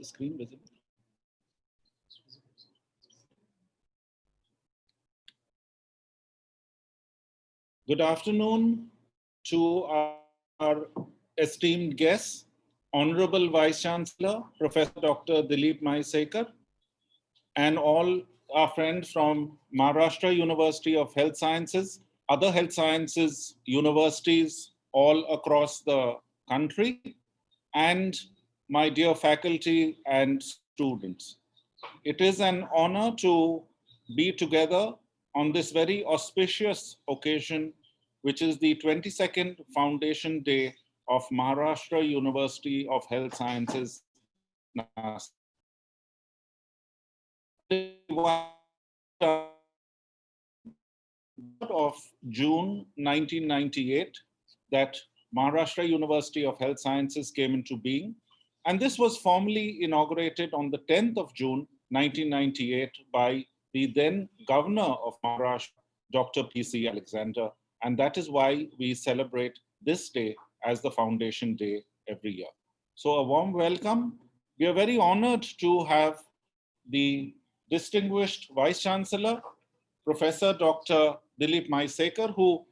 the screen visible? Good afternoon to our esteemed guests, Honorable Vice Chancellor, Professor Dr. Dilip Maisekar, and all our friends from Maharashtra University of Health Sciences, other health sciences universities all across the country, and my dear faculty and students. It is an honor to be together on this very auspicious occasion, which is the 22nd Foundation Day of Maharashtra University of Health Sciences, Nashik. Of June 1998 that Maharashtra University of Health Sciences came into being. And this was formally inaugurated on the 10th of June 1998 by the then governor of Maharashtra, Dr. P.C. Alexander. And that is why we celebrate this day as the Foundation Day every year. So a warm welcome. We are very honored to have the distinguished Vice Chancellor, Professor Dr. Dilip Maisekar, who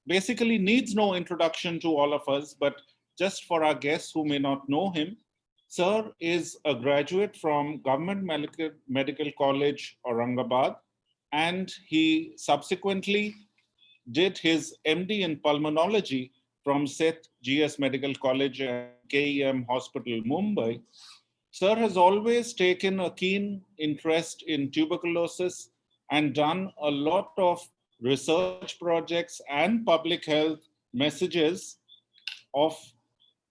basically needs no introduction to all of us, but just for our guests who may not know him, Sir is a graduate from Government Medical College, Aurangabad, and he subsequently did his MD in pulmonology from Seth GS Medical College and KEM Hospital, Mumbai. Sir has always taken a keen interest in tuberculosis and done a lot of research projects and public health messages of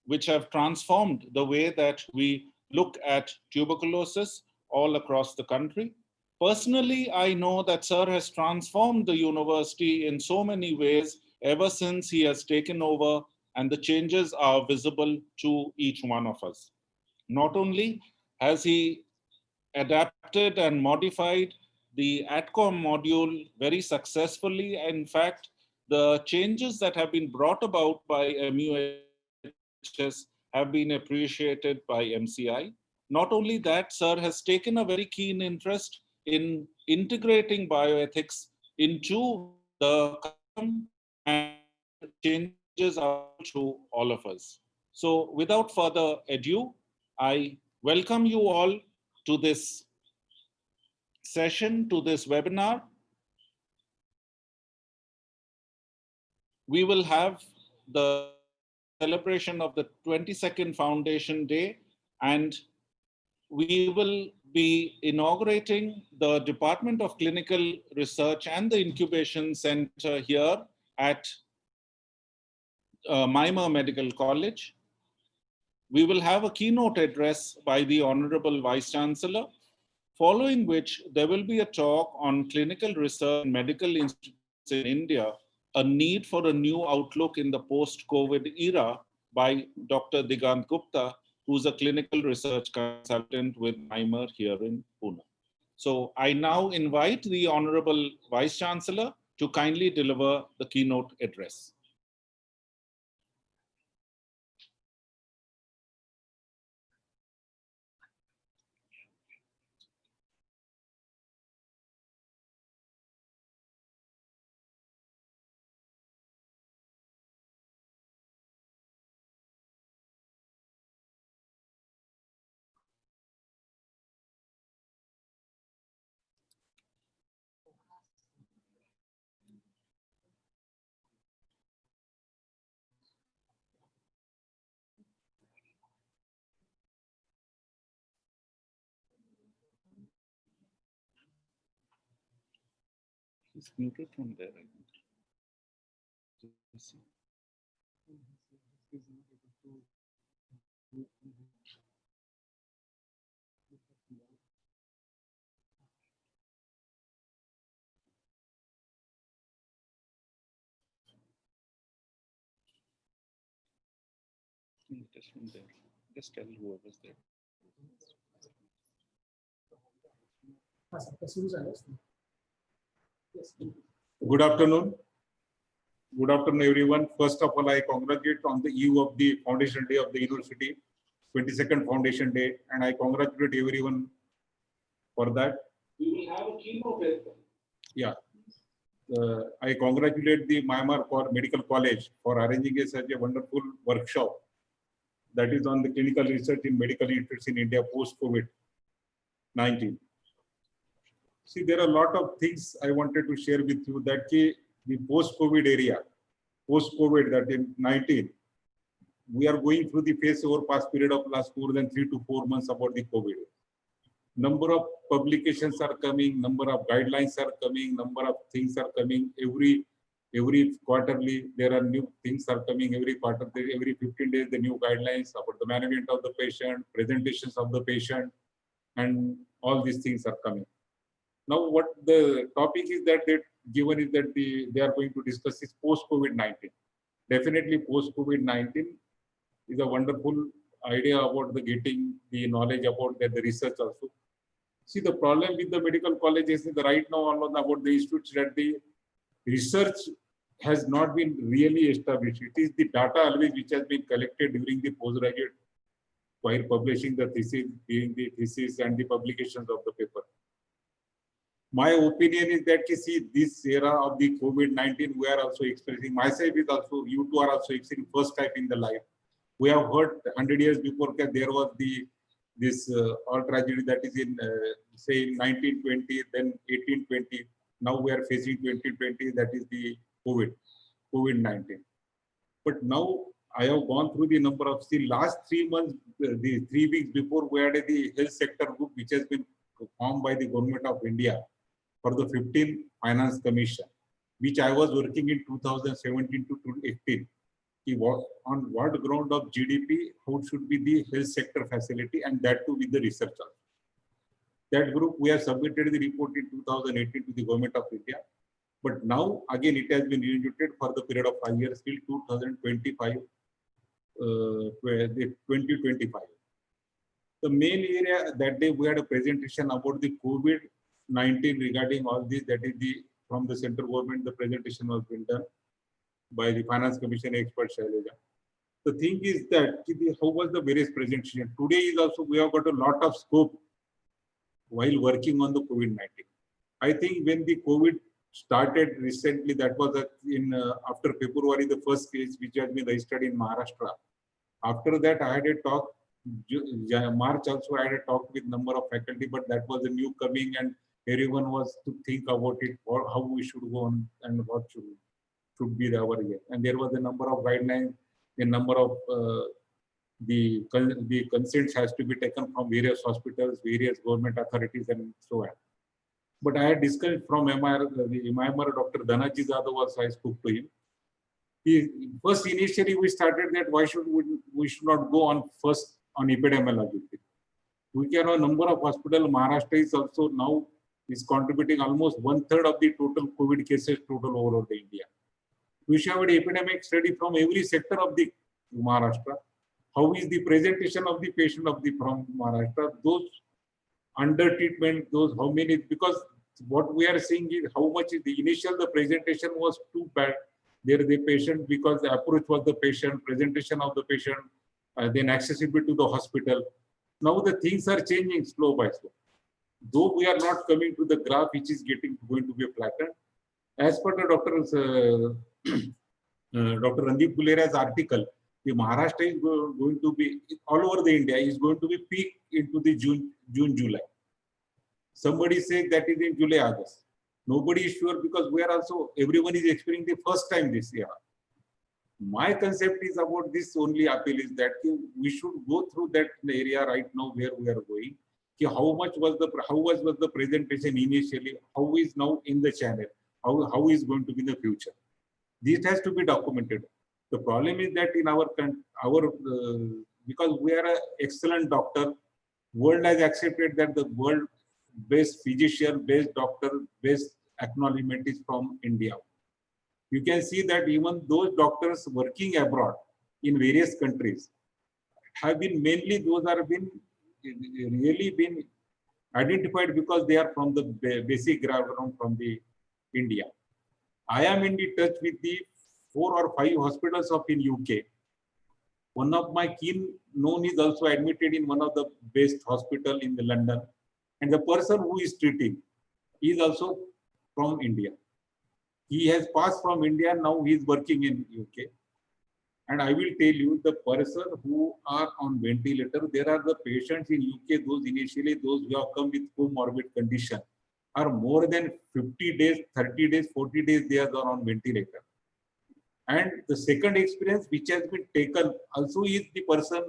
which have transformed the way that we look at tuberculosis all across the country. Personally, I know that Sir has transformed the university in so many ways ever since he has taken over, and the changes are visible to each one of us. Not only has he adapted and modified the ATCOM module very successfully, in fact, the changes that have been brought about by MUHS have been appreciated by MCI. Not only that, Sir has taken a very keen interest in integrating bioethics into the curriculum and changes to all of us. So without further ado, I welcome you all to this session, to this webinar. We will have the celebration of the 22nd Foundation Day, and we will be inaugurating the Department of Clinical Research and the Incubation Center here at Mimar Medical College. We will have a keynote address by the Honorable Vice Chancellor, following which there will be a talk on clinical research in medical institutes in India, a need for a new outlook in the post-COVID era by Dr. Digant Gupta, who's a clinical research consultant with Mimar here in Pune. So I now invite the Honorable Vice Chancellor to kindly deliver the keynote address. It's muted from there, I think. Just from there. Just tell whoever's there. Good afternoon. Good afternoon, everyone. First of all, I congratulate on the eve of the Foundation Day of the University 22nd Foundation Day, and I congratulate everyone for that. We will have a keynote as well. Yeah. I congratulate the Myanmar Medical College for arranging such a wonderful workshop that is on the clinical research in medical literacy in India post-COVID-19. See, there are a lot of things I wanted to share with you that the post-COVID area, post-COVID that in 19, we are going through the phase over past period of last more than 3 to 4 months about the COVID. Number of publications are coming, number of guidelines are coming, number of things are coming. Every quarterly, there are new things are coming. Every quarter, every 15 days, the new guidelines about the management of the patient, presentations of the patient, and all these things are coming. Now, what the topic is that given is that they are going to discuss is post-COVID-19. Definitely, post-COVID-19 is a wonderful idea about the getting the knowledge about the research also. See, the problem with the medical colleges is right now about the institutes that the research has not been really established. It is the data always which has been collected during the postgraduate while publishing the thesis, during the thesis and the publications of the paper. My opinion is that see this era of the COVID-19, we are also experiencing, myself is also, you two are also experiencing first time in the life. We have heard 100 years before that there was this all tragedy that is in say 1920, then 1820. Now we are facing 2020, that is the COVID-19. But now I have gone through the number of, see, last 3 months, the 3 weeks before, we had the health sector group which has been formed by the government of India for the 15th Finance Commission, which I was working in 2017 to 2018. On what ground of GDP, how should be the health sector facility, and that too with the research. That group, we have submitted the report in 2018 to the government of India. But now, again, it has been renewed for the period of 5 years till 2025, 2025. The main area that day, we had a presentation about the COVID-19 regarding all this, that is from the central government, the presentation was been done by the Finance Commission expert Shaileja. The thing is that how was the various presentation? Today is also we have got a lot of scope while working on the COVID-19. I think when the COVID started recently, that was in after February, the first case which has been registered in Maharashtra. After that, I had a talk. March also I had a talk with number of faculty, but that was a new coming, and everyone was to think about it or how we should go on and what should be our year. And there was a number of guidelines, a number of the consents has to be taken from various hospitals, various government authorities, and so on. But I had discussed from MIR, the MIR Dr. Dhanaji Jadhav also, I spoke to him. First, initially we started that why should we should not go on first on epidemiology. We can have a number of hospitals. Maharashtra is also now is contributing almost 1/3 of the total COVID cases total over the India. We should have an epidemic study from every sector of the Maharashtra. How is the presentation of the patient from Maharashtra? Those under treatment, those how many, because what we are seeing is how much is the initial, the presentation was too bad. There the patient, because the approach was the patient, presentation of the patient, then accessibility to the hospital. Now the things are changing slow by slow. Though we are not coming to the graph which is going to be flattened. As per the Dr. Randeep Guleria's article, the Maharashtra is going to be, all over the India, is going to be peak into the June, July. Somebody says that is in July, August. Nobody is sure because we are also, everyone is experiencing the first time this year. My concept is about this only appeal is that we should go through that area right now where we are going. How was the presentation initially? How is now in the channel? How is going to be in the future? This has to be documented. The problem is that in because we are an excellent doctor, world has accepted that the world-based physician, based doctor, based acknowledgement is from India. You can see that even those doctors working abroad in various countries have been mainly, those are been really been identified because they are from the basic background from the India. I am in the touch with the 4 or 5 hospitals of in UK One of my keen known is also admitted in one of the best hospital in the London. And the person who is treating is also from India. He has passed from India, now he is working in UK. And I will tell you, the person who are on ventilator, there are the patients in UK, those who have come with comorbid condition, are more than 50 days, 30 days, 40 days, they are on ventilator. And the second experience which has been taken also is the person,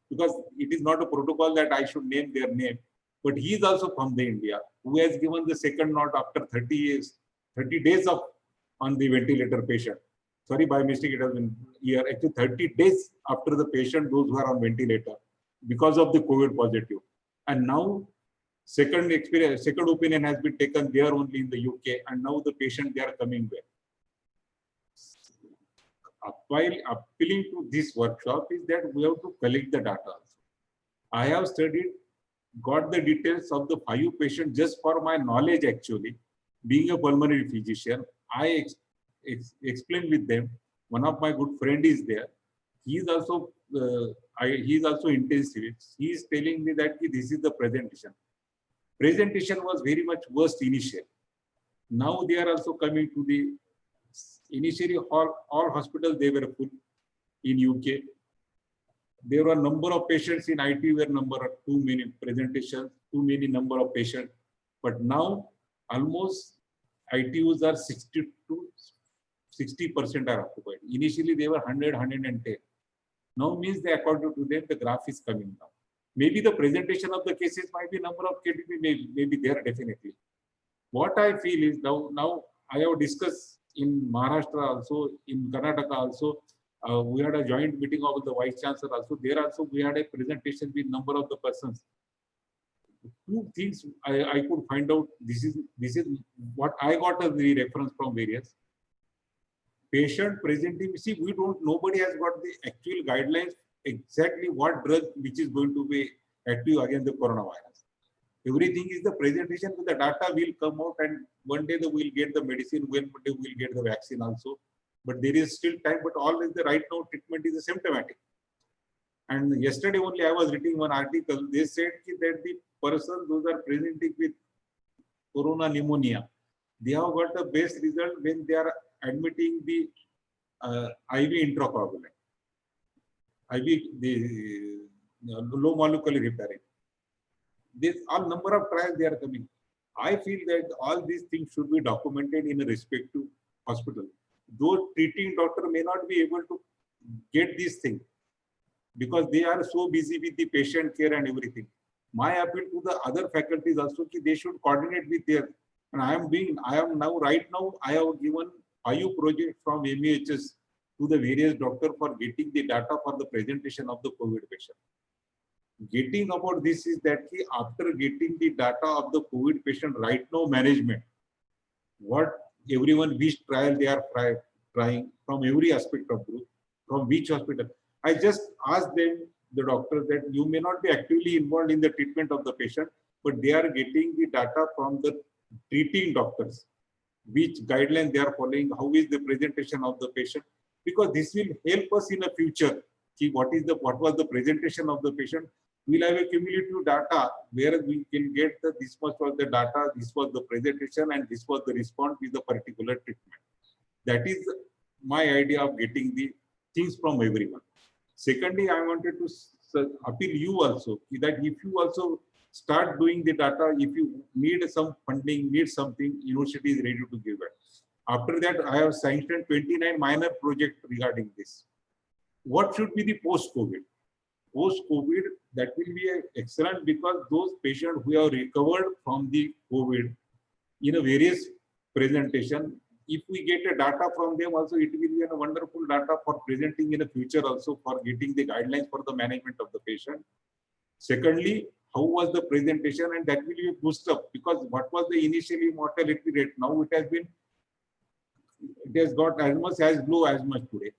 because it is not a protocol that I should name their name, but he is also from the India, who has given the second note after 30 days of on the ventilator patient. Sorry, by mistake, it has been here. Actually, 30 days after the patient, those who are on ventilator because of the COVID positive. And now, second opinion has been taken there only in the UK, and now the patient, they are coming back. While appealing to this workshop is that we have to collect the data also. I have studied, got the details of the 5 patients just for my knowledge actually. Being a pulmonary physician, I explained with them. One of my good friend is there. He is also intensivist. He is telling me that this is the presentation. Presentation was very much worst initial. Now they are also coming to the initially all hospitals, they were full in UK. There were number of patients in IT were too many presentations, too many number of patients. But now almost ITUs are 60% are occupied. Initially they were 100, 110. Now means they, according to them, the graph is coming down. Maybe the presentation of the cases might be number of KDP may be there definitely. What I feel is now I have discussed in Maharashtra also, in Karnataka also, we had a joint meeting of the Vice Chancellor also. There also we had a presentation with number of the persons. 2 things I could find out. This is what I got as the reference from various patient presenting. See, nobody has got the actual guidelines exactly what drug which is going to be active against the coronavirus. Everything is the presentation with the data will come out, and one day they will get the medicine, one day we will get the vaccine also. But there is still time, but all is the right now treatment is symptomatic. And yesterday only I was reading one article, they said that the person those are presenting with corona pneumonia, they have got the best result when they are admitting the IV intracoagulant, IV, the low molecular heparin. This all number of trials they are coming. I feel that all these things should be documented in a respective hospital. Those treating doctor may not be able to get these things because they are so busy with the patient care and everything. My appeal to the other faculties also, they should coordinate with their. And I have given 5 projects from MEHS to the various doctors for getting the data for the presentation of the COVID patient. Getting about this is that after getting the data of the COVID patient right now management, what everyone which trial they are trying from every aspect of group, from which hospital. I just asked them, the doctors, that you may not be actively involved in the treatment of the patient, but they are getting the data from the treating doctors, which guidelines they are following, how is the presentation of the patient, because this will help us in the future. See what was the presentation of the patient. We'll have a cumulative data where we can get this much was the data, this was the presentation, and this was the response with the particular treatment. That is my idea of getting the things from everyone. Secondly, I wanted to appeal you also that if you also start doing the data, if you need some funding, need something, university is ready to give it. After that, I have sanctioned 29 minor projects regarding this. What should be the post-COVID? Post-COVID, that will be excellent because those patients who have recovered from the COVID in a various presentation, if we get a data from them also, it will be a wonderful data for presenting in the future also for getting the guidelines for the management of the patient. Secondly, how was the presentation, and that will be a boost up because what was the initially mortality rate, now it has got as much as low as much today.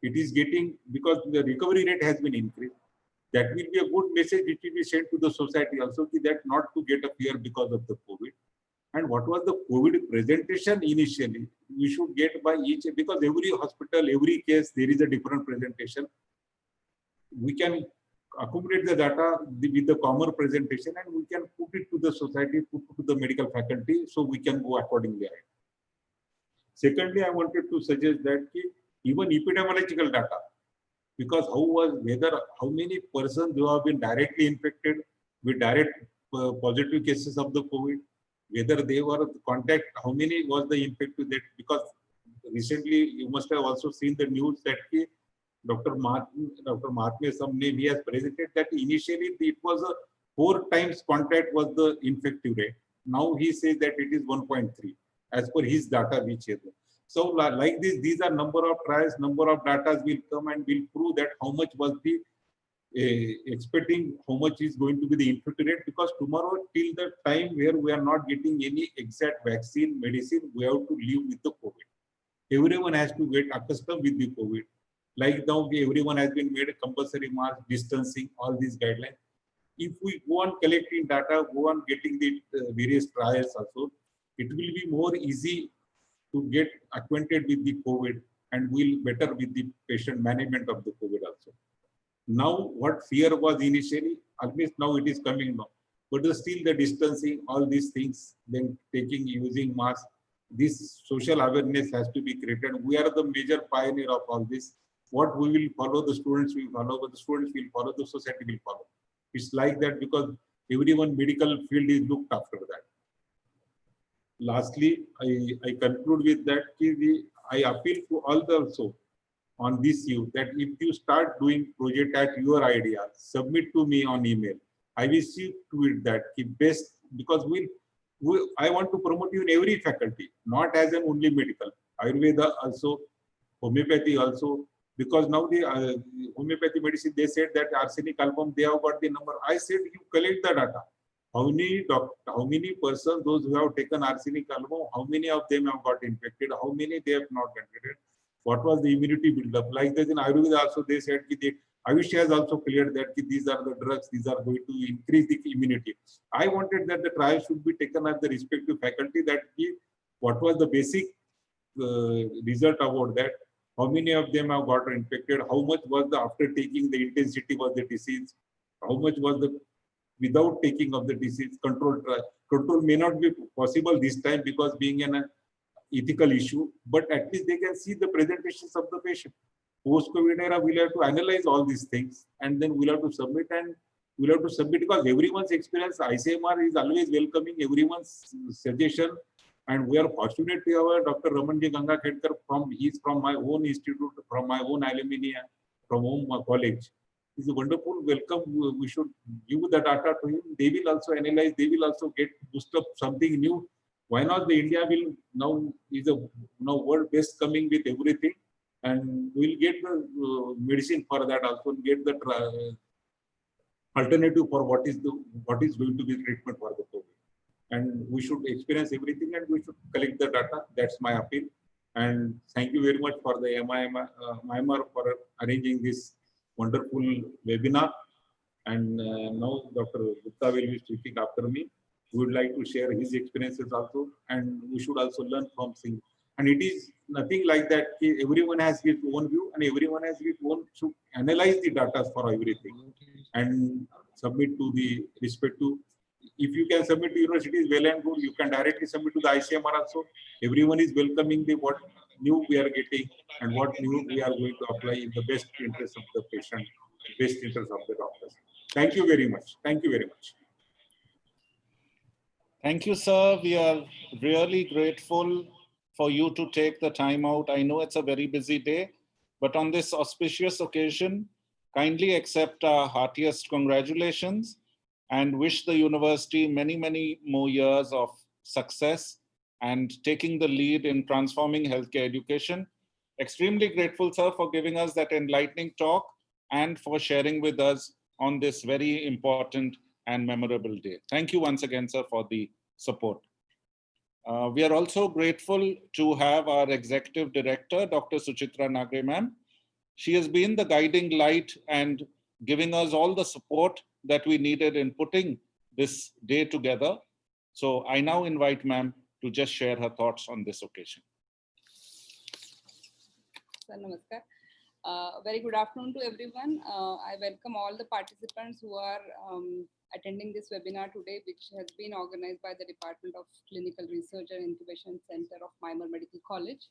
It is getting, because the recovery rate has been increased. That will be a good message which will be sent to the society also, that not to get a fear because of the COVID. And what was the COVID presentation initially, we should get by each, because every hospital, every case, there is a different presentation. we can accumulate the data with the common presentation, and we can put it to the society, put it to the medical faculty, so we can go accordingly. Secondly, I wanted to suggest that even epidemiological data, because how many persons who have been directly infected with direct positive cases of the COVID, whether they were contact, how many was the infected that, because recently you must have also seen the news that Dr. Mahatme Samne, he has presented that initially it was a 4 times contact was the infective rate. Now he says that it is 1.3 as per his data which is. So like this, these are number of trials, number of data will come and will prove that how much was the expecting, how much is going to be the infective rate, because tomorrow till the time where we are not getting any exact vaccine, medicine, we have to live with the COVID. Everyone has to get accustomed with the COVID. Like now, everyone has been made a compulsory mask, distancing, all these guidelines. If we go on collecting data, go on getting the various trials also, it will be more easy to get acquainted with the COVID and will better with the patient management of the COVID also. Now, what fear was initially, at least now it is coming now. But still the distancing, all these things, then using masks, this social awareness has to be created. We are the major pioneer of all this. What we will follow, the students will follow, but the students will follow, the society will follow. It's like that because everyone medical field is looked after that. Lastly, I conclude with that I appeal to all also on this issue that if you start doing project at your idea, submit to me on email. I will see to it that best, because I want to promote you in every faculty, not as an only medical. Ayurveda also, homeopathy also, because now the homeopathy medicine, they said that arsenic album, they have got the number. I said you collect the data. How many persons, those who have taken arsenic album, how many of them have got infected, how many they have not infected, what was the immunity build-up? Like that in Ayurveda also, they said Ayush has also cleared that these are the drugs, these are going to increase the immunity. I wanted that the trial should be taken at the respective faculty, that what was the basic result about that, how many of them have got infected, how much was the after taking the intensity was the disease, how much was the without taking of the disease. Control may not be possible this time because being an ethical issue, but at least they can see the presentations of the patient. Post-COVID era, we'll have to analyze all these things and then we'll have to submit, because everyone's experience, ICMR is always welcoming everyone's suggestion. And we are fortunate to have Dr. Ramanji Gangakhetkar he's from my own institute, from my own alumni, from home college. It's a wonderful welcome. We should give the data to him. They will also analyze, they will also get boost up something new. Why not? The India will now is a world best coming with everything, and we'll get the medicine for that also, get the alternative for what is going to be treatment for the COVID. And we should experience everything and we should collect the data. That's my appeal. And thank you very much for the MIMR for arranging this wonderful webinar. And now Dr. Gupta will be speaking after me. We would like to share his experiences also, and we should also learn from things. And it is nothing like that. Everyone has his own view, and everyone has his own should analyze the data for everything and submit to the respective. If you can submit to universities, well and good. You can directly submit to the ICMR also. Everyone is welcoming what new we are getting and what new we are going to apply in the best interest of the patient, best interest of the doctors. Thank you very much. Thank you very much. Thank you, sir. We are really grateful for you to take the time out. I know it's a very busy day, but on this auspicious occasion, kindly accept our heartiest congratulations and wish the university many, many more years of success and taking the lead in transforming healthcare education. Extremely grateful, sir, for giving us that enlightening talk and for sharing with us on this very important and memorable day. Thank you once again, sir, for the support. We are also grateful to have our Executive Director, Dr. Suchitra Nagre ma'am. She has been the guiding light and giving us all the support that we needed in putting this day together. So I now invite ma'am to just share her thoughts on this occasion. Sir, namaskar. Very good afternoon to everyone. I welcome all the participants who are attending this webinar today, which has been organized by the Department of Clinical Research and Incubation Center of Mymar Medical College.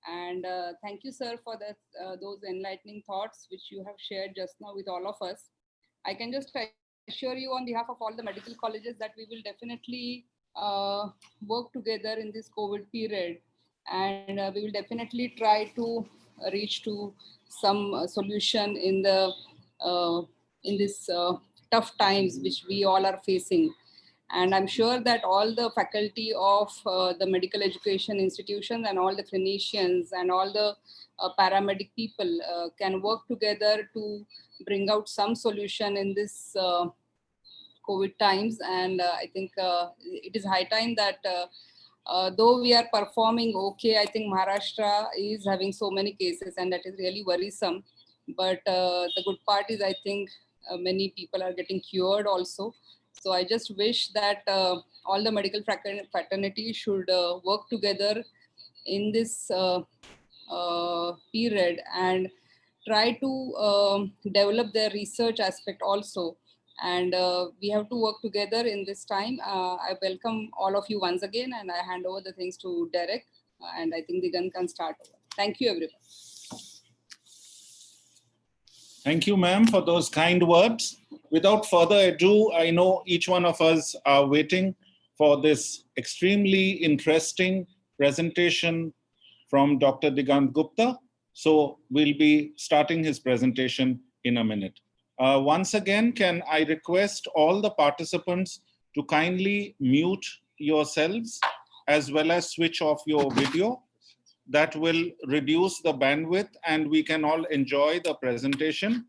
And thank you, sir, for those enlightening thoughts which you have shared just now with all of us. I can just assure you on behalf of all the medical colleges that we will definitely work together in this COVID period, and we will definitely try to reach to some solution in this tough times which we all are facing. And I'm sure that all the faculty of the medical education institutions and all the clinicians and all the paramedic people can work together to bring out some solution in this COVID times. And I think it is high time that though we are performing okay, I think Maharashtra is having so many cases, and that is really worrisome. But the good part is, I think many people are getting cured also. So I just wish that all the medical fraternity should work together in this period and try to develop their research aspect also. And we have to work together in this time. I welcome all of you once again, and I hand over the things to Derek, and I think Digant can start over. Thank you, everyone. Thank you, ma'am, for those kind words. Without further ado, I know each one of us are waiting for this extremely interesting presentation from Dr. Digant Gupta. So we'll be starting his presentation in a minute. Once again, can I request all the participants to kindly mute yourselves as well as switch off your video. That will reduce the bandwidth and we can all enjoy the presentation.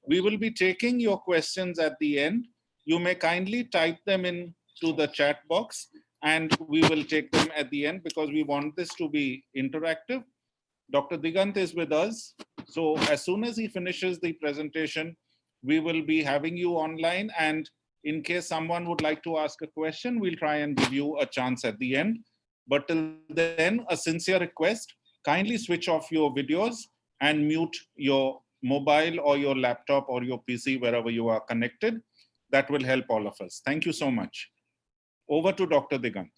We will be taking your questions at the end. You may kindly type them into the chat box and we will take them at the end because we want this to be interactive. Dr. Digant is with us. So as soon as he finishes the presentation, we will be having you online, and in case someone would like to ask a question, we'll try and give you a chance at the end. But till then, a sincere request, kindly switch off your videos and mute your mobile or your laptop or your PC wherever you are connected. That will help all of us. Thank you so much. Over to Dr. Digant.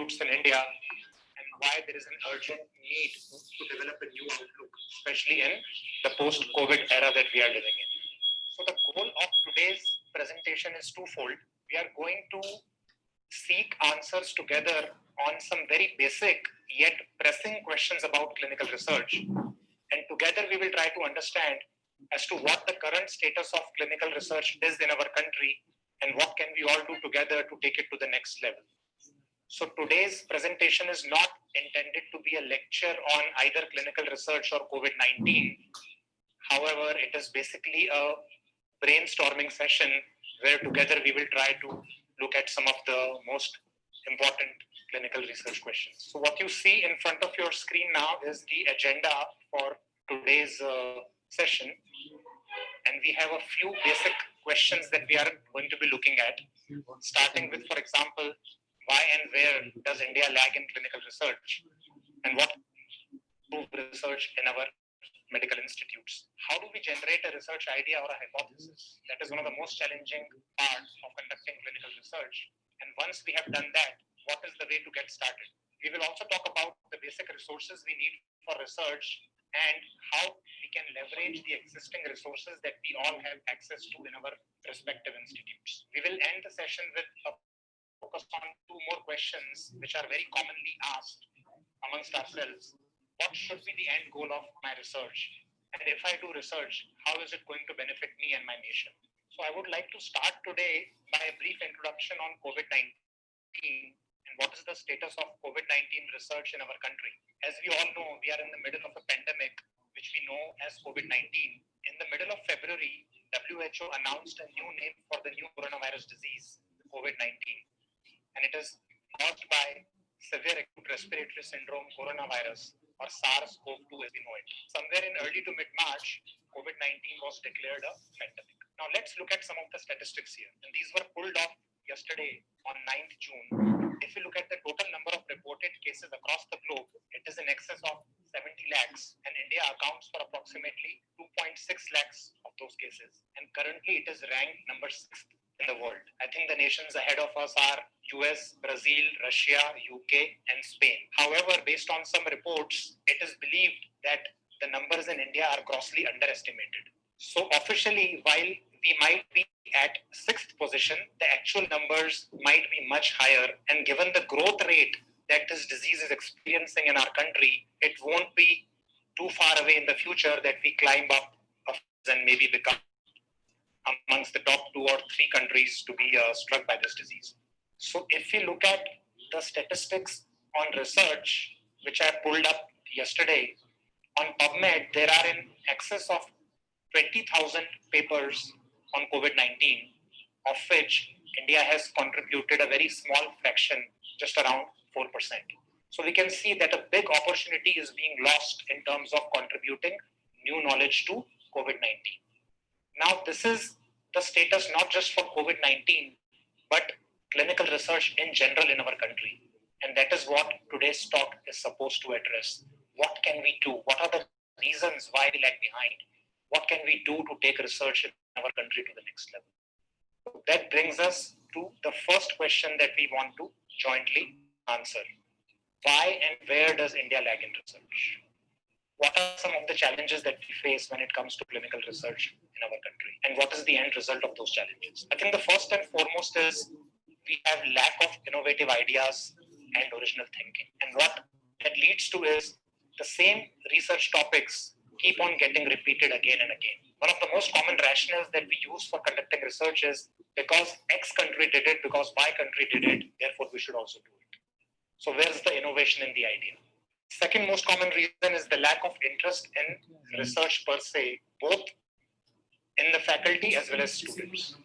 institutes in India and why there is an urgent need to develop a new outlook, especially in the post-COVID era that we are living in. So the goal of today's presentation is twofold. We are going to seek answers together on some very basic yet pressing questions about clinical research. And together we will try to understand as to what the current status of clinical research is in our country and what can we all do together to take it to the next level. So today's presentation is not intended to be a lecture on either clinical research or COVID-19. However, it is basically a brainstorming session where together we will try to look at some of the most important clinical research questions. So what you see in front of your screen now is the agenda for today's session. And we have a few basic questions that we are going to be looking at, starting with, for example, why and where does India lag in clinical research? And what research in our medical institutes? How do we generate a research idea or a hypothesis? That is one of the most challenging parts of conducting clinical research. And once we have done that, what is the way to get started? We will also talk about the basic resources we need for research and how we can leverage the existing resources that we all have access to in our respective institutes. We will end the session with a focus on two more questions which are very commonly asked amongst ourselves. What should be the end goal of my research? And if I do research, how is it going to benefit me and my nation? So I would like to start today by a brief introduction on COVID-19 and what is the status of COVID-19 research in our country. As we all know, we are in the middle of a pandemic, which we know as COVID-19. In the middle of February, WHO announced a new name for the new coronavirus disease, COVID-19. And it is caused by severe acute respiratory syndrome coronavirus, or SARS-CoV-2 as we know it. Somewhere in early to mid-March, COVID-19 was declared a pandemic. Now let's look at some of the statistics here. And these were pulled off yesterday on 9th June. If you look at the total number of reported cases across the globe, it is in excess of 70 lakhs, and India accounts for approximately 2.6 lakhs of those cases. And currently it is ranked number 6th in the world. I think the nations ahead of us are US, Brazil, Russia, UK, and Spain. However, based on some reports, it is believed that the numbers in India are grossly underestimated. So officially, while we might be at 6th position, the actual numbers might be much higher. And given the growth rate that this disease is experiencing in our country, it won't be too far away in the future that we climb up and maybe become amongst the top 2 or 3 countries to be struck by this disease. So if we look at the statistics on research, which I pulled up yesterday, on PubMed, there are in excess of 20,000 papers on COVID-19, of which India has contributed a very small fraction, just around 4%. So we can see that a big opportunity is being lost in terms of contributing new knowledge to COVID-19. Now, this is the status not just for COVID-19, but clinical research in general in our country. And that is what today's talk is supposed to address. What can we do? What are the reasons why we lag behind? What can we do to take research in our country to the next level? That brings us to the first question that we want to jointly answer. Why and where does India lag in research? What are some of the challenges that we face when it comes to clinical research in our country? And what is the end result of those challenges? I think the first and foremost is we have lack of innovative ideas and original thinking. And what that leads to is the same research topics keep on getting repeated again and again. One of the most common rationales that we use for conducting research is because X country did it, because Y country did it, therefore we should also do it. So where's the innovation in the idea? Second most common reason is the lack of interest in research per se, both in the faculty as well as students.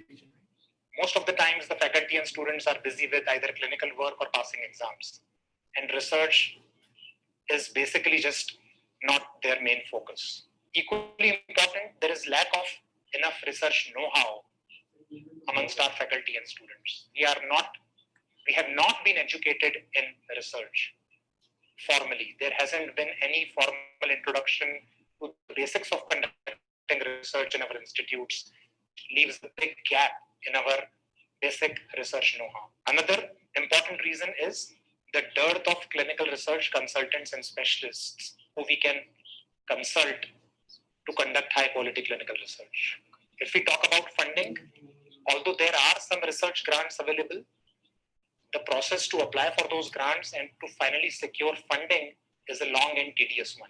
Most of the times the faculty and students are busy with either clinical work or passing exams. And research is basically just not their main focus. Equally important, there is lack of enough research know-how amongst our faculty and students. We have not been educated in research formally. There hasn't been any formal introduction to the basics of conducting research in our institutes. It leaves a big gap in our basic research know-how. Another important reason is the dearth of clinical research consultants and specialists who we can consult to conduct high quality clinical research. If we talk about funding, although there are some research grants available, the process to apply for those grants and to finally secure funding is a long and tedious one,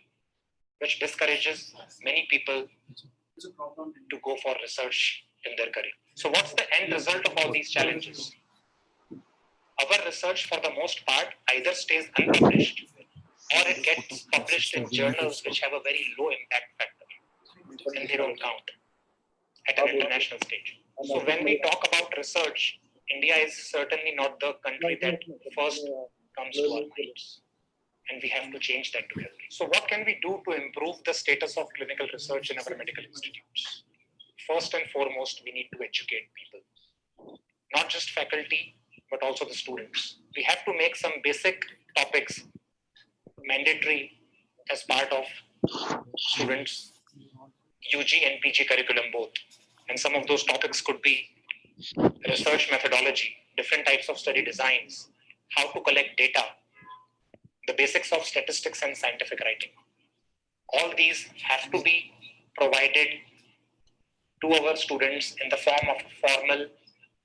which discourages many people to go for research in their career. So what's the end result of all these challenges? Our research, for the most part, either stays unpublished or it gets published in journals which have a very low impact factor and they don't count at an international stage. So when we talk about research, India is certainly not the country that first comes to our minds. And we have to change that together. So what can we do to improve the status of clinical research in our medical institutes? First and foremost, we need to educate people, not just faculty, but also the students. We have to make some basic topics mandatory as part of students' UG and PG curriculum both. And some of those topics could be research methodology, different types of study designs, how to collect data, the basics of statistics and scientific writing. All these have to be provided to our students in the form of a formal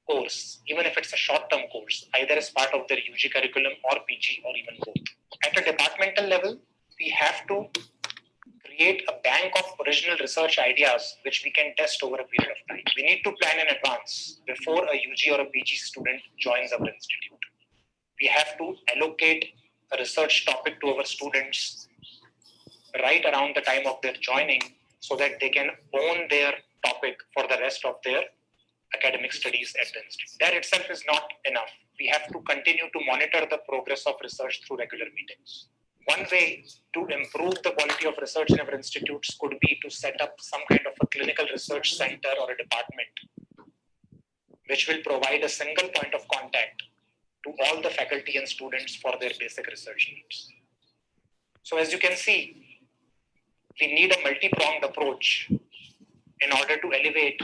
course, even if it's a short-term course, either as part of their UG curriculum or PG or even both. At a departmental level, we have to create a bank of original research ideas which we can test over a period of time. We need to plan in advance before a UG or a PG student joins our institute. We have to allocate a research topic to our students right around the time of their joining so that they can own their topic for the rest of their academic studies at the institute. That itself is not enough. We have to continue to monitor the progress of research through regular meetings. One way to improve the quality of research in our institutes could be to set up some kind of a clinical research center or a department which will provide a single point of contact to all the faculty and students for their basic research needs. So as you can see, we need a multi-pronged approach in order to elevate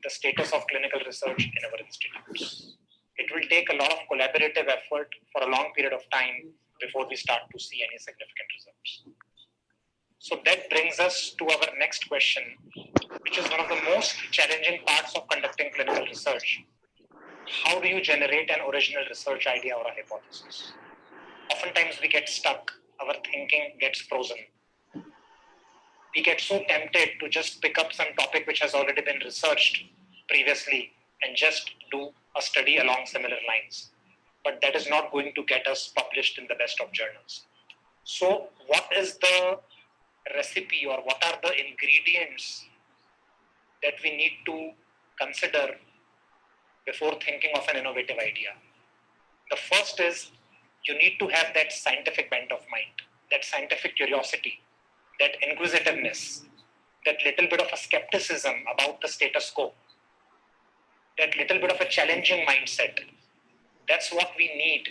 the status of clinical research in our institutes. It will take a lot of collaborative effort for a long period of time before we start to see any significant results. So that brings us to our next question, which is one of the most challenging parts of conducting clinical research. How do you generate an original research idea or a hypothesis? Oftentimes we get stuck, our thinking gets frozen. We get so tempted to just pick up some topic which has already been researched previously and just do a study along similar lines. But that is not going to get us published in the best of journals. So what is the recipe or what are the ingredients that we need to consider before thinking of an innovative idea? The first is you need to have that scientific bent of mind, that scientific curiosity, that inquisitiveness, that little bit of a skepticism about the status quo, that little bit of a challenging mindset. That's what we need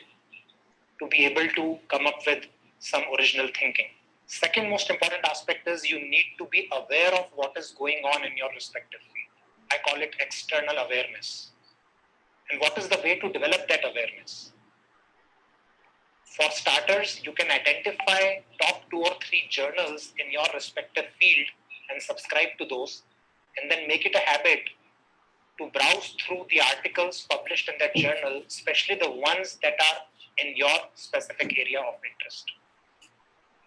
to be able to come up with some original thinking. Second most important aspect is you need to be aware of what is going on in your respective field. I call it external awareness. And what is the way to develop that awareness? For starters, you can identify top 2 or 3 journals in your respective field and subscribe to those, and then make it a habit to browse through the articles published in that journal, especially the ones that are in your specific area of interest.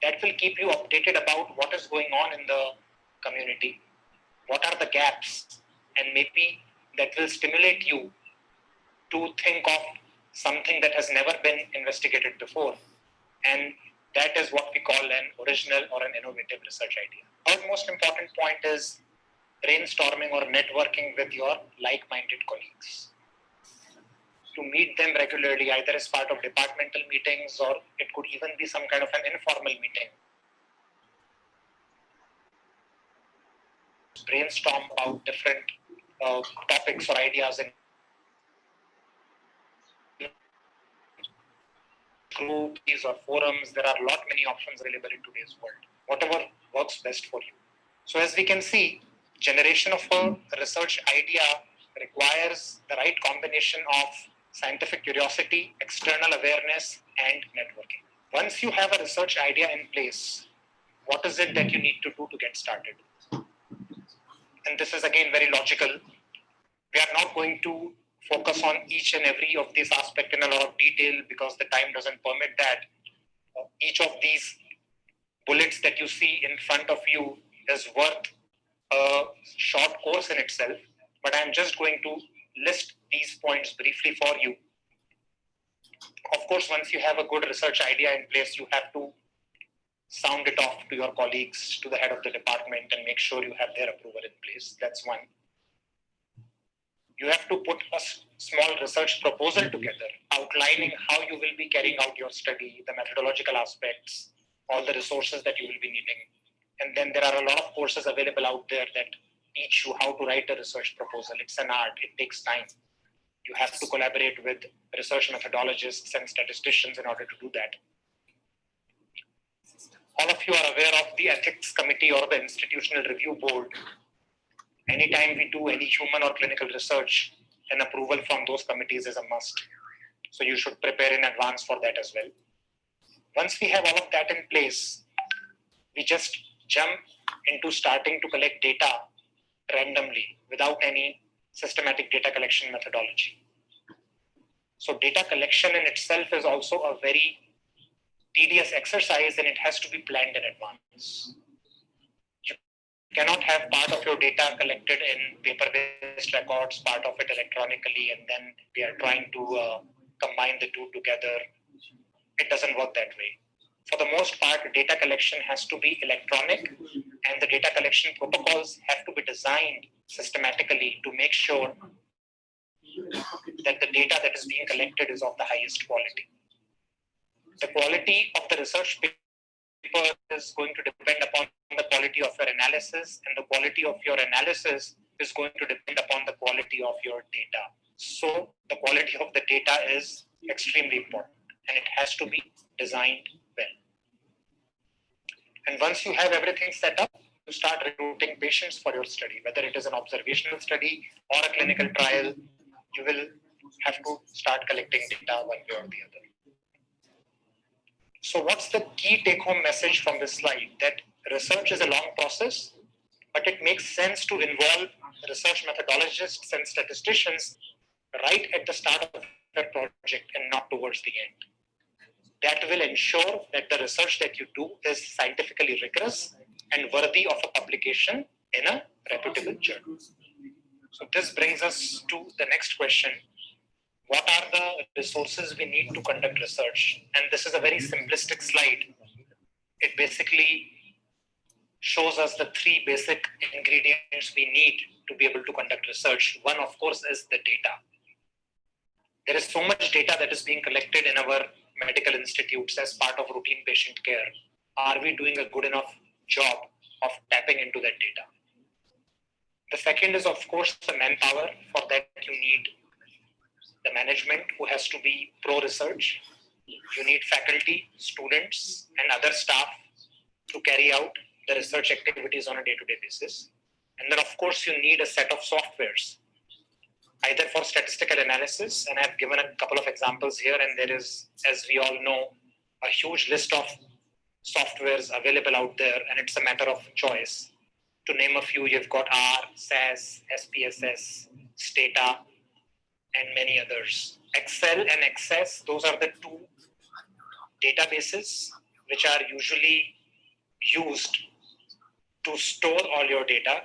That will keep you updated about what is going on in the community, what are the gaps, and maybe that will stimulate you to think of something that has never been investigated before. And that is what we call an original or an innovative research idea. Third most important point is brainstorming or networking with your like-minded colleagues. To meet them regularly, either as part of departmental meetings or it could even be some kind of an informal meeting. Brainstorm about different topics or ideas in groups or forums. There are a lot many options available in today's world. Whatever works best for you. So as we can see, generation of a research idea requires the right combination of scientific curiosity, external awareness, and networking. Once you have a research idea in place, what is it that you need to do to get started? And this is again very logical. We are not going to focus on each and every of these aspects in a lot of detail because the time doesn't permit that. Each of these bullets that you see in front of you is worth a short course in itself, but I'm just going to list these points briefly for you. Of course, once you have a good research idea in place, you have to sound it off to your colleagues, to the head of the department, and make sure you have their approval in place. That's one. You have to put a small research proposal together, outlining how you will be carrying out your study, the methodological aspects, all the resources that you will be needing. And then there are a lot of courses available out there that teach you how to write a research proposal. It's an art, it takes time. You have to collaborate with research methodologists and statisticians in order to do that. All of you are aware of the ethics committee or the institutional review board. Anytime we do any human or clinical research, an approval from those committees is a must. So you should prepare in advance for that as well. Once we have all of that in place, we just jump into starting to collect data randomly without any systematic data collection methodology. So data collection in itself is also a very tedious exercise and it has to be planned in advance. You cannot have part of your data collected in paper-based records, part of it electronically, and then we are trying to combine the two together. It doesn't work that way. For the most part, data collection has to be electronic, and the data collection protocols have to be designed systematically to make sure that the data that is being collected is of the highest quality. The quality of the research paper is going to depend upon the quality of your analysis, and the quality of your analysis is going to depend upon the quality of your data. So the quality of the data is extremely important, and it has to be designed well. And once you have everything set up, you start recruiting patients for your study, whether it is an observational study or a clinical trial. You will have to start collecting data one way or the other. So what's the key take-home message from this slide? That research is a long process, but it makes sense to involve research methodologists and statisticians right at the start of the project and not towards the end. That will ensure that the research that you do is scientifically rigorous and worthy of a publication in a reputable journal. So this brings us to the next question. What are the resources we need to conduct research? And this is a very simplistic slide. It basically shows us the three basic ingredients we need to be able to conduct research. One, of course, is the data. There is so much data that is being collected in our medical institutes as part of routine patient care. Are we doing a good enough job of tapping into that data? The second is, of course, the manpower. For that, you need the management who has to be pro-research. You need faculty, students, and other staff to carry out the research activities on a day-to-day basis. And then, of course, you need a set of softwares, either for statistical analysis, and I've given a couple of examples here, and there is, as we all know, a huge list of softwares available out there, and it's a matter of choice. To name a few, you've got R, SAS, SPSS, Stata, and many others. Excel and Access, those are the two databases which are usually used to store all your data.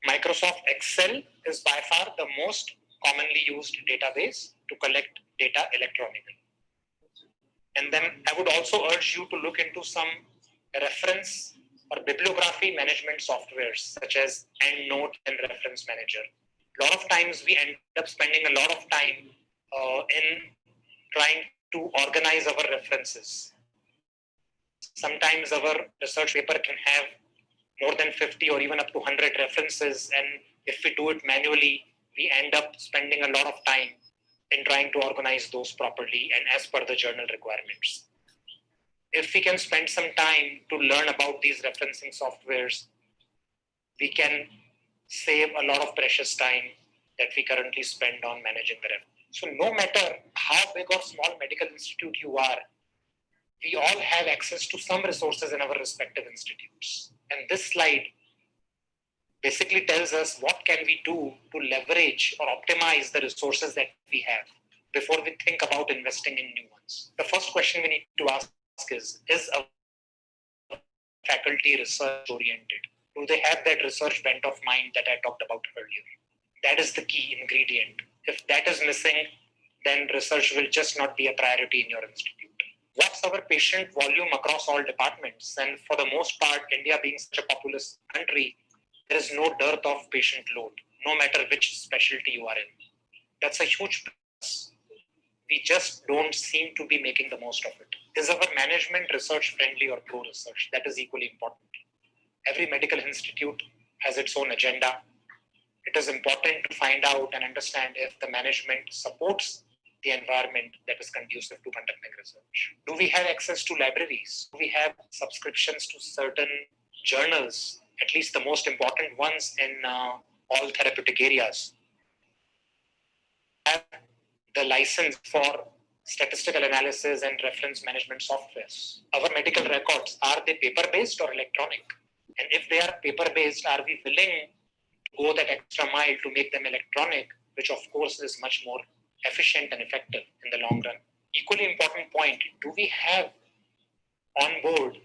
Microsoft Excel is by far the most commonly used database to collect data electronically. And then I would also urge you to look into some reference or bibliography management softwares such as EndNote and Reference Manager. A lot of times we end up spending a lot of time in trying to organize our references. Sometimes our research paper can have more than 50 or even up to 100 references, and if we do it manually, we end up spending a lot of time in trying to organize those properly and as per the journal requirements. If we can spend some time to learn about these referencing softwares, we can save a lot of precious time that we currently spend on managing the reference. So no matter how big or small medical institute you are, we all have access to some resources in our respective institutes. And this slide basically tells us what can we do to leverage or optimize the resources that we have before we think about investing in new ones. The first question we need to ask is our faculty research oriented? Do they have that research bent of mind that I talked about earlier? That is the key ingredient. If that is missing, then research will just not be a priority in your institute. What's our patient volume across all departments? And for the most part, India being such a populous country, there is no dearth of patient load, no matter which specialty you are in. That's a huge plus. We just don't seem to be making the most of it. Is our management research friendly or pro-research? That is equally important. Every medical institute has its own agenda. It is important to find out and understand if the management supports the environment that is conducive to conducting research. Do we have access to libraries? Do we have subscriptions to certain journals, at least the most important ones in all therapeutic areas? Have the license for statistical analysis and reference management softwares? Our medical records, are they paper-based or electronic? And if they are paper-based, are we willing to go that extra mile to make them electronic, which of course is much more efficient and effective in the long run? Equally important point, do we have on board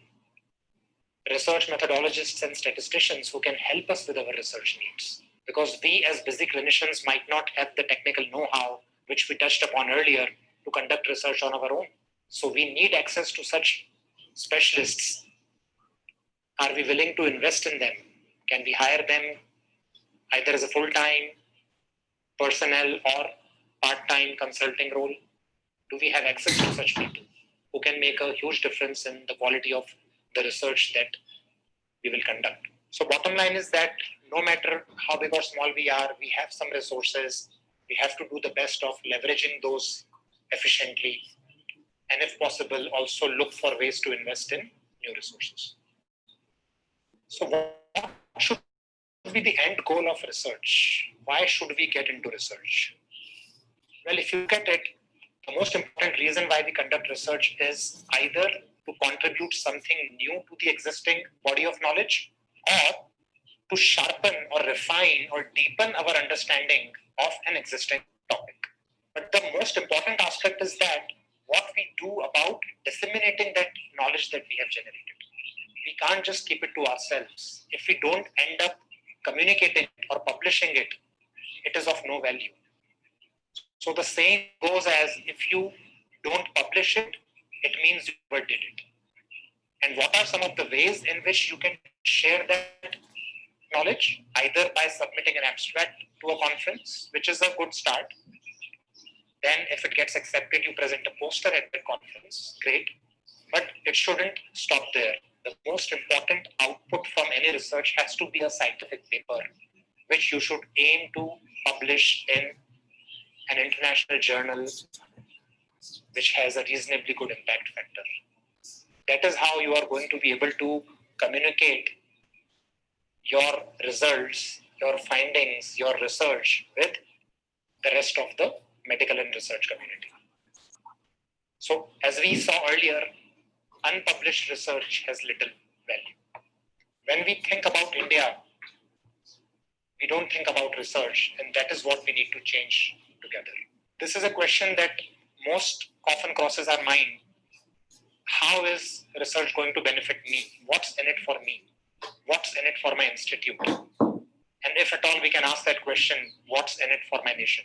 research methodologists and statisticians who can help us with our research needs? Because we as busy clinicians might not have the technical know-how, which we touched upon earlier, to conduct research on our own. So we need access to such specialists. Are we willing to invest in them? Can we hire them either as a full-time personnel or part-time consulting role? Do we have access to such people who can make a huge difference in the quality of the research that we will conduct? So bottom line is that no matter how big or small we are, we have some resources. We have to do the best of leveraging those efficiently. And if possible, also look for ways to invest in new resources. So what should be the end goal of research? Why should we get into research? Well, if you look at it, the most important reason why we conduct research is either to contribute something new to the existing body of knowledge, or to sharpen or refine or deepen our understanding of an existing topic. But the most important aspect is that what we do about disseminating that knowledge that we have generated. We can't just keep it to ourselves. If we don't end up communicating or publishing it, it is of no value. So the saying goes as, if you don't publish it, it means you never did it. And what are some of the ways in which you can share that knowledge? Either by submitting an abstract to a conference, which is a good start. Then if it gets accepted, you present a poster at the conference, great. But it shouldn't stop there. The most important output from any research has to be a scientific paper, which you should aim to publish in an international journal which has a reasonably good impact factor. That is how you are going to be able to communicate your results, your findings, your research with the rest of the medical and research community. So as we saw earlier, unpublished research has little value. When we think about India, we don't think about research, and that is what we need to change together. This is a question that most often crosses our mind. How is research going to benefit me? What's in it for me? What's in it for my institute? And if at all we can ask that question, what's in it for my nation?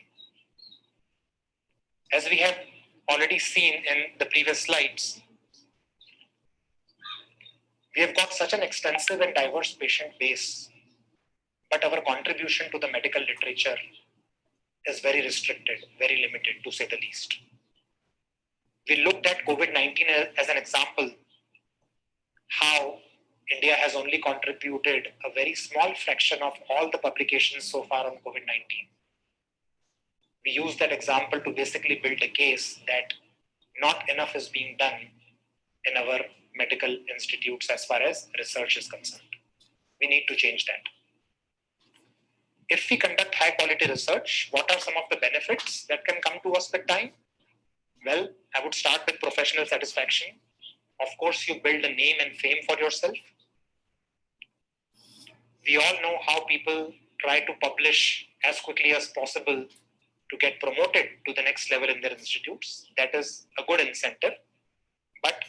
As we have already seen in the previous slides, we have got such an extensive and diverse patient base, but our contribution to the medical literature is very restricted, very limited, to say the least. We looked at COVID-19 as an example, how India has only contributed a very small fraction of all the publications so far on COVID-19. We used that example to basically build a case that not enough is being done in our medical institutes as far as research is concerned. We need to change that. if we conduct high quality research, what are some of the benefits that can come to us with time? Well, I would start with professional satisfaction. Of course, you build a name and fame for yourself. We all know how people try to publish as quickly as possible to get promoted to the next level in their institutes. That is a good incentive. But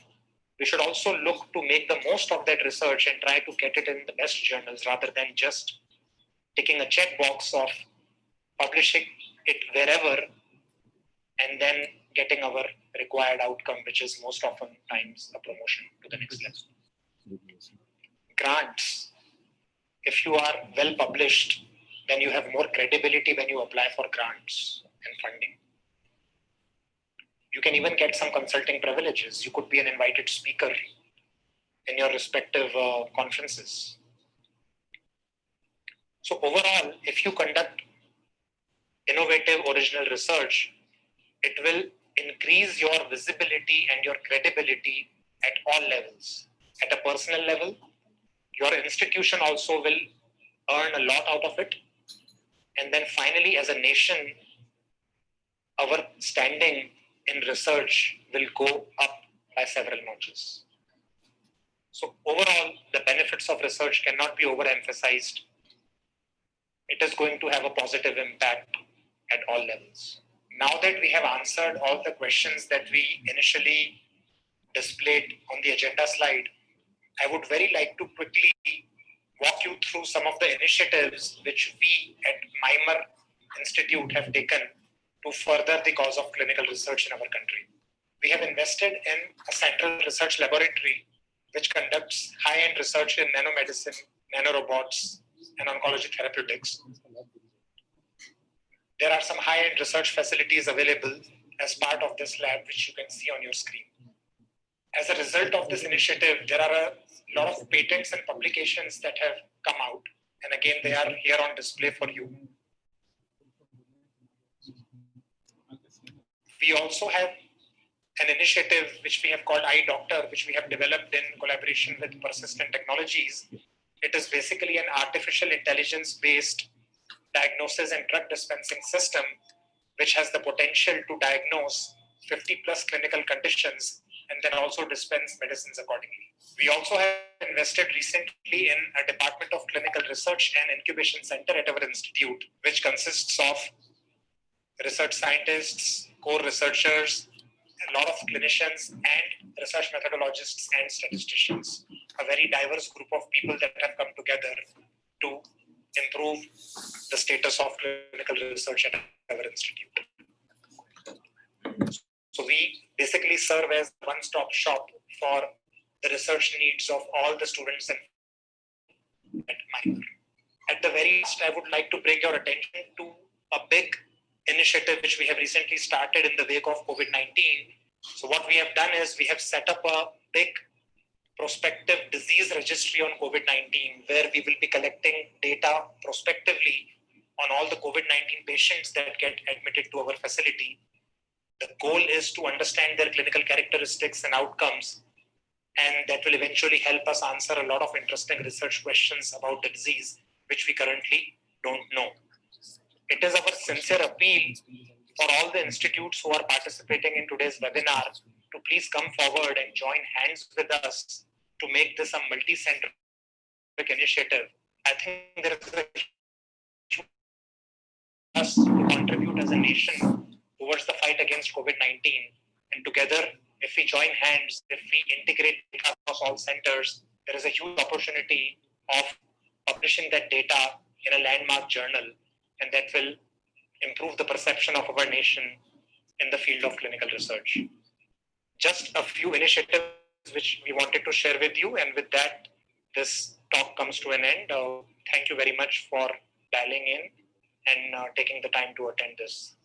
we should also look to make the most of that research and try to get it in the best journals rather than just ticking a checkbox of publishing it wherever and then getting our required outcome, which is most often times a promotion to the next level. Grants. If you are well published, then you have more credibility when you apply for grants and funding. You can even get some consulting privileges. You could be an invited speaker in your respective conferences. So overall, if you conduct innovative original research, it will increase your visibility and your credibility at all levels. At a personal level, your institution also will earn a lot out of it. And then finally, as a nation, our standing in research will go up by several notches. So overall, the benefits of research cannot be overemphasized. It is going to have a positive impact at all levels. Now that we have answered all the questions that we initially displayed on the agenda slide, I would very like to quickly walk you through some of the initiatives which we at Mimar Institute have taken to further the cause of clinical research in our country. We have invested in a central research laboratory which conducts high-end research in nanomedicine, nanorobots, and oncology therapeutics. There are some high-end research facilities available as part of this lab, which you can see on your screen. As a result of this initiative, there are a lot of patents and publications that have come out. And again, they are here on display for you. We also have an initiative which we have called iDoctor, which we have developed in collaboration with Persistent Technologies. It is basically an artificial intelligence-based diagnosis and drug dispensing system, which has the potential to diagnose 50 plus clinical conditions and then also dispense medicines accordingly. We also have invested recently in a Department of Clinical Research and Incubation Center at our institute, which consists of research scientists, core researchers, a lot of clinicians and research methodologists and statisticians, a very diverse group of people that have come together to improve the status of clinical research at our institute. So we basically serve as a one-stop shop for the research needs of all the students at Mimar. At the very least, I would like to bring your attention to a big initiative which we have recently started in the wake of COVID-19. So what we have done is we have set up a big prospective disease registry on COVID-19, where we will be collecting data prospectively on all the COVID-19 patients that get admitted to our facility. The goal is to understand their clinical characteristics and outcomes, and that will eventually help us answer a lot of interesting research questions about the disease, which we currently don't know. It is our sincere appeal for all the institutes who are participating in today's webinar to please come forward and join hands with us to make this a multi-centric initiative. I think there is a huge us to contribute as a nation towards the fight against COVID-19. And together, if we join hands, if we integrate data across all centers, there is a huge opportunity of publishing that data in a landmark journal, and that will improve the perception of our nation in the field of clinical research. Just a few initiatives which we wanted to share with you, and with that, this talk comes to an end. Thank you very much for dialing in and taking the time to attend this.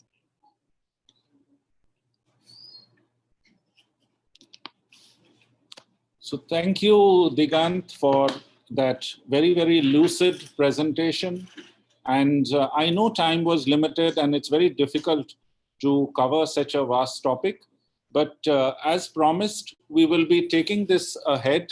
So thank you, Digant, for that very, very lucid presentation. And I know time was limited and it's very difficult to cover such a vast topic. But as promised, we will be taking this ahead.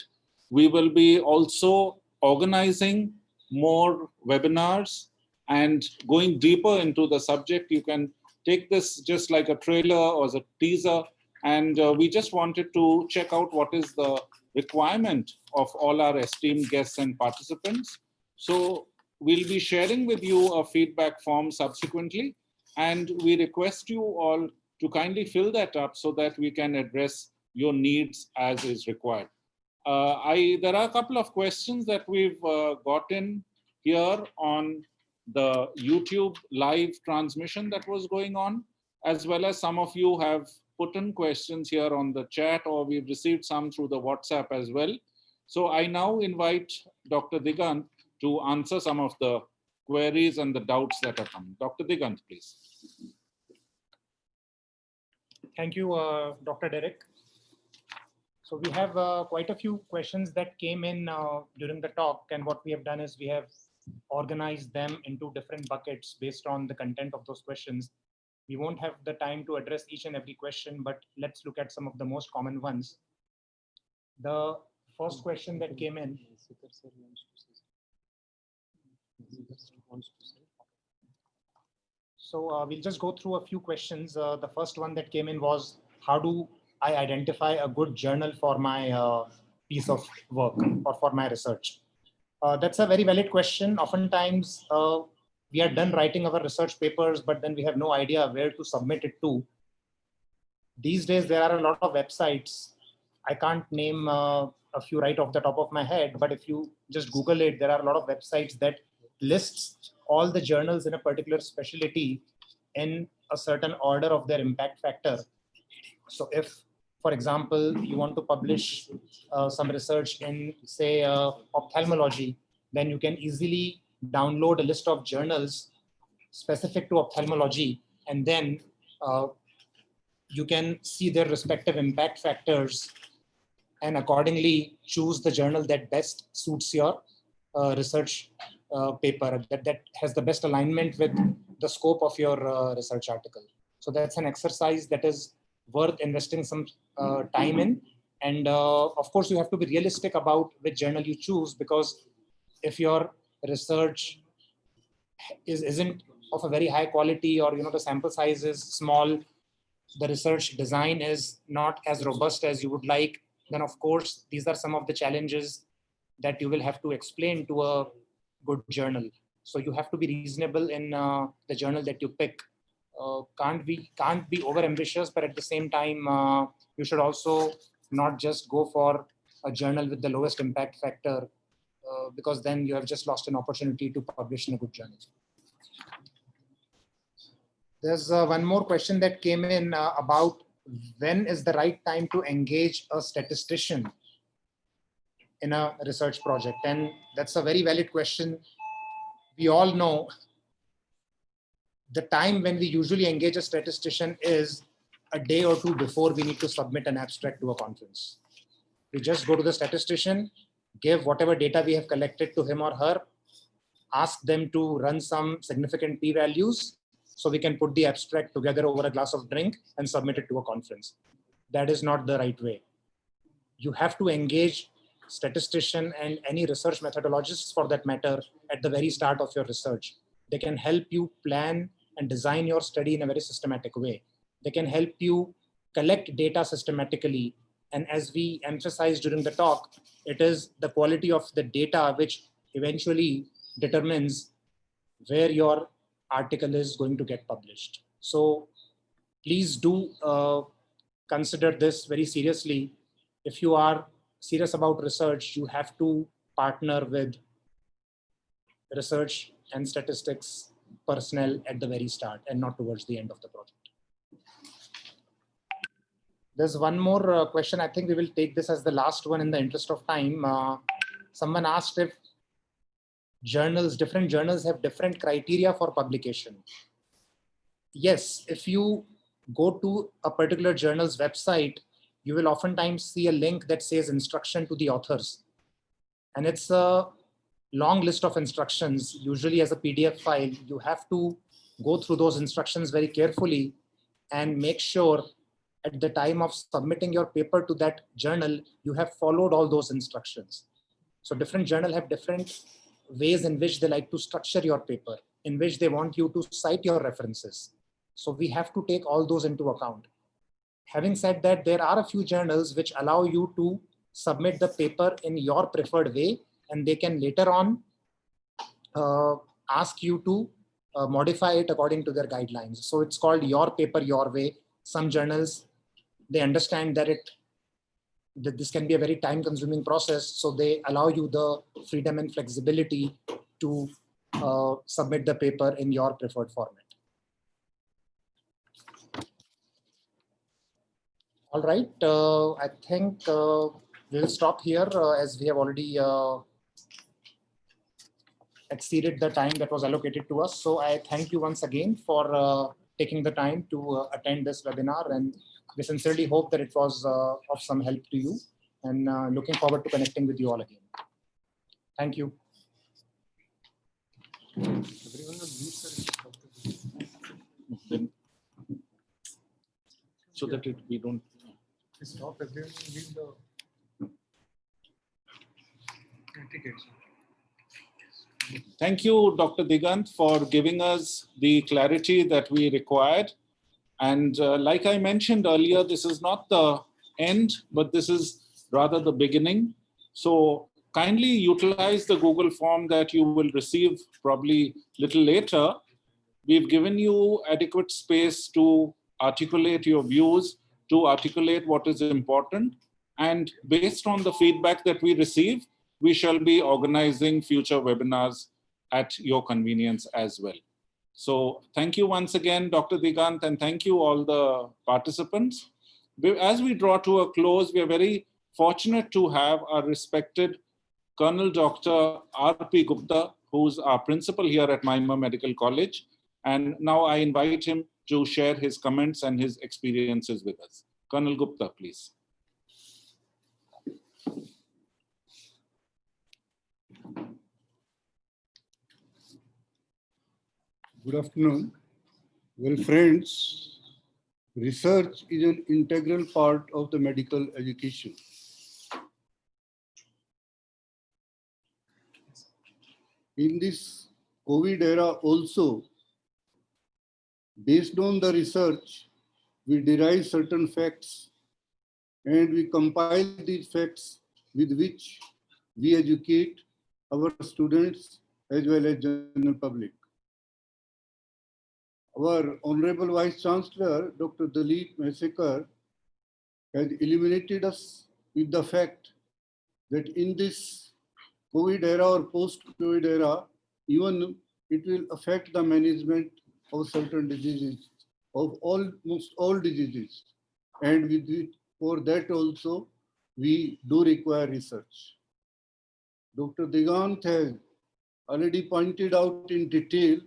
We will be also organizing more webinars and going deeper into the subject. You can take this just like a trailer or as a teaser. And we just wanted to check out what is the requirement of all our esteemed guests and participants. So we'll be sharing with you a feedback form subsequently. And we request you all to kindly fill that up so that we can address your needs as is required. There are a couple of questions that we've gotten here on the YouTube live transmission that was going on, as well as some of you have put in questions here on the chat, or we've received some through the WhatsApp as well. So I now invite Dr. Digant to answer some of the queries and the doubts that are coming. Dr. Digant, please. Thank you, Dr. Derek. So we have quite a few questions that came in during the talk, and what we have done is we have organized them into different buckets based on the content of those questions. We won't have the time to address each and every question, but let's look at some of the most common ones. The first question that came in. So we'll just go through a few questions. The first one that came in was, how do I identify a good journal for my piece of work or for my research? That's a very valid question. Oftentimes, we are done writing our research papers, but then we have no idea where to submit it to. These days, there are a lot of websites. I can't name a few right off the top of my head, but if you just Google it, there are a lot of websites that lists all the journals in a particular specialty in a certain order of their impact factor. So if, for example, you want to publish some research in, say, ophthalmology, then you can easily download a list of journals specific to ophthalmology, and then you can see their respective impact factors and accordingly choose the journal that best suits your research paper, that has the best alignment with the scope of your research article. So that's an exercise that is worth investing some time in. And of course, you have to be realistic about which journal you choose, because if your research isn't of a very high quality, or the sample size is small, the research design is not as robust as you would like, then of course, these are some of the challenges that you will have to explain to a good journal. So you have to be reasonable in the journal that you pick. Can't be over ambitious, but at the same time, you should also not just go for a journal with the lowest impact factor, because then you have just lost an opportunity to publish in a good journal. There's one more question that came in about when is the right time to engage a statistician in a research project. And that's a very valid question. We all know the time when we usually engage a statistician is a day or two before we need to submit an abstract to a conference. We just go to the statistician, give whatever data we have collected to him or her, ask them to run some significant p-values so we can put the abstract together over a glass of drink and submit it to a conference. That is not the right way. You have to engage statistician and any research methodologists for that matter at the very start of your research. They can help you plan and design your study in a very systematic way. They can help you collect data systematically. And as we emphasized during the talk, it is the quality of the data which eventually determines where your article is going to get published. So please do consider this very seriously. If you are serious about research, you have to partner with research and statistics personnel at the very start and not towards the end of the project. There's one more question. I think we will take this as the last one in the interest of time. Someone asked if different journals have different criteria for publication. Yes, if you go to a particular journal's website, you will oftentimes see a link that says instruction to the authors. And it's a long list of instructions, usually as a PDF file. You have to go through those instructions very carefully and make sure at the time of submitting your paper to that journal, you have followed all those instructions. So different journals have different ways in which they like to structure your paper. in which they want you to cite your references. So we have to take all those into account. Having said that, there are a few journals which allow you to submit the paper in your preferred way, and they can later on ask you to modify it according to their guidelines. So it's called your paper, your way. Some journals, they understand that this can be a very time consuming process. So they allow you the freedom and flexibility to submit the paper in your preferred format. All right, I think we'll stop here as we have already exceeded the time that was allocated to us. So I thank you once again for taking the time to attend this webinar, and we sincerely hope that it was of some help to you, and looking forward to connecting with you all again. Thank you. So that we don't. Stop everyone and leave the tickets. Thank you, Dr. Digant, for giving us the clarity that we required. And like I mentioned earlier, this is not the end, but this is rather the beginning. So kindly utilize the Google form that you will receive probably a little later. We've given you adequate space to articulate your views, to articulate what is important. And based on the feedback that we receive, we shall be organizing future webinars at your convenience as well. So thank you once again, Dr. Digant, and thank you all the participants. As we draw to a close, we are very fortunate to have our respected Colonel Dr. R.P. Gupta, who's our principal here at Mymar Medical College. And now I invite him to share his comments and his experiences with us. Colonel Gupta, please. Good afternoon. Well, friends, research is an integral part of the medical education. In this COVID era also, based on the research, we derive certain facts and we compile these facts with which we educate our students as well as general public. Our Honorable Vice Chancellor, Dr. Dalip Mehsekar, has illuminated us with the fact that in this COVID era or post-COVID era, even it will affect the management of certain diseases, of almost all diseases. And with it, for that also, we do require research. Dr. Digant has already pointed out in detail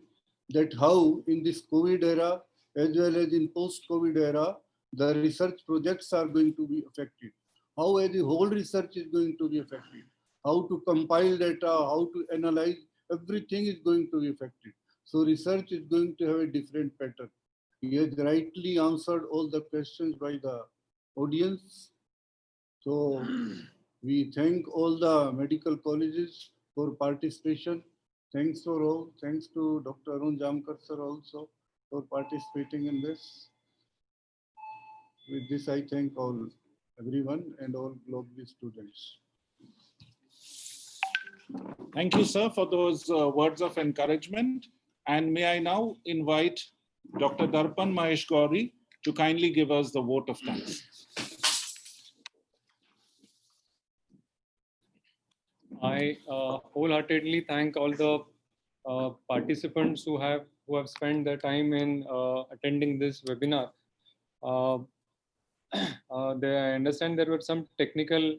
that how in this COVID era, as well as in post-COVID era, the research projects are going to be affected. How as a whole research is going to be affected. How to compile data, how to analyze, everything is going to be affected. So research is going to have a different pattern. He has rightly answered all the questions by the audience. So we thank all the medical colleges for participation. Thanks for all. Thanks to Dr. Arun Jamkar sir also for participating in this. With this, I thank all, everyone and all global students. Thank you, sir, for those words of encouragement. And may I now invite Dr. Darpan Mahesh Gauri to kindly give us the vote of thanks. I wholeheartedly thank all the participants who have spent their time in attending this webinar. I understand there were some technical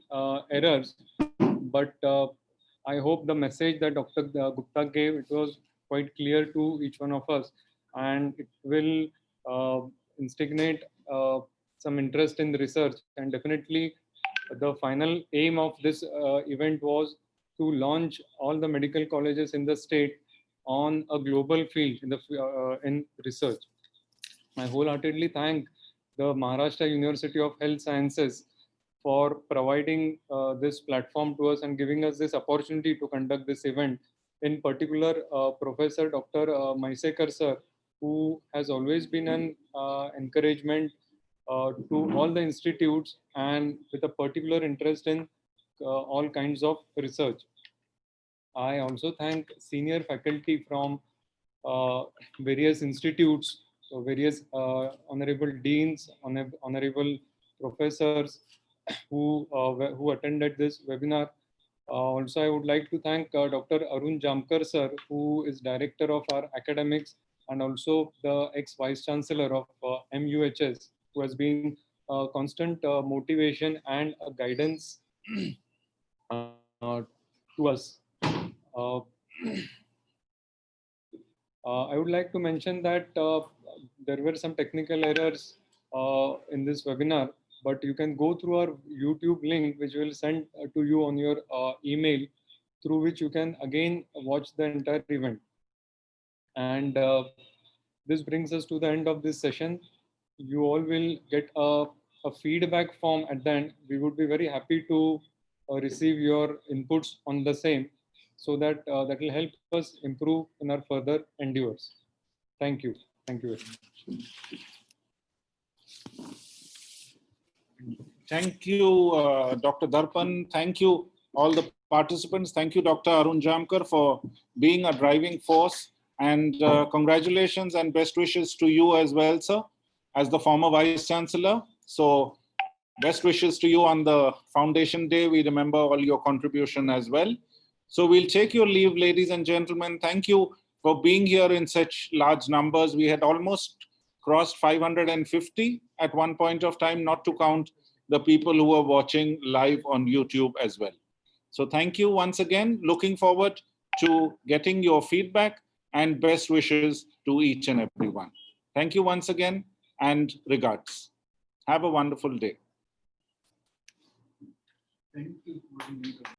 errors, but I hope the message that Dr. Gupta gave, it was quite clear to each one of us, and it will instigate some interest in the research. And definitely the final aim of this event was to launch all the medical colleges in the state on a global field in research. I wholeheartedly thank the Maharashtra University of Health Sciences for providing this platform to us and giving us this opportunity to conduct this event in particular Professor Dr. Maisekar sir, who has always been an encouragement to all the institutes and with a particular interest in all kinds of research. I also thank senior faculty from various institutes, so various honorable deans, honorable professors who attended this webinar. Also, I would like to thank Dr. Arun Jamkar sir, who is director of our academics and also the ex-vice chancellor of MUHS, who has been constant motivation and guidance to us. I would like to mention that there were some technical errors in this webinar, but you can go through our YouTube link, which will send to you on your email, through which you can again watch the entire event. And this brings us to the end of this session. You all will get a feedback form at the end. We would be very happy to receive your inputs on the same, so that that will help us improve in our further endeavors. Thank you. Thank you very much. Thank you, Dr. Darpan. Thank you, all the participants. Thank you, Dr. Arun Jamkar, for being a driving force. And congratulations and best wishes to you as well, sir, as the former Vice Chancellor. So best wishes to you on the Foundation Day. We remember all your contribution as well. So we'll take your leave, ladies and gentlemen. Thank you for being here in such large numbers. We had almost crossed 550 at one point of time, not to count the people who are watching live on YouTube as well. So thank you once again. Looking forward to getting your feedback and best wishes to each and every one. Thank you once again and regards. Have a wonderful day. Thank you.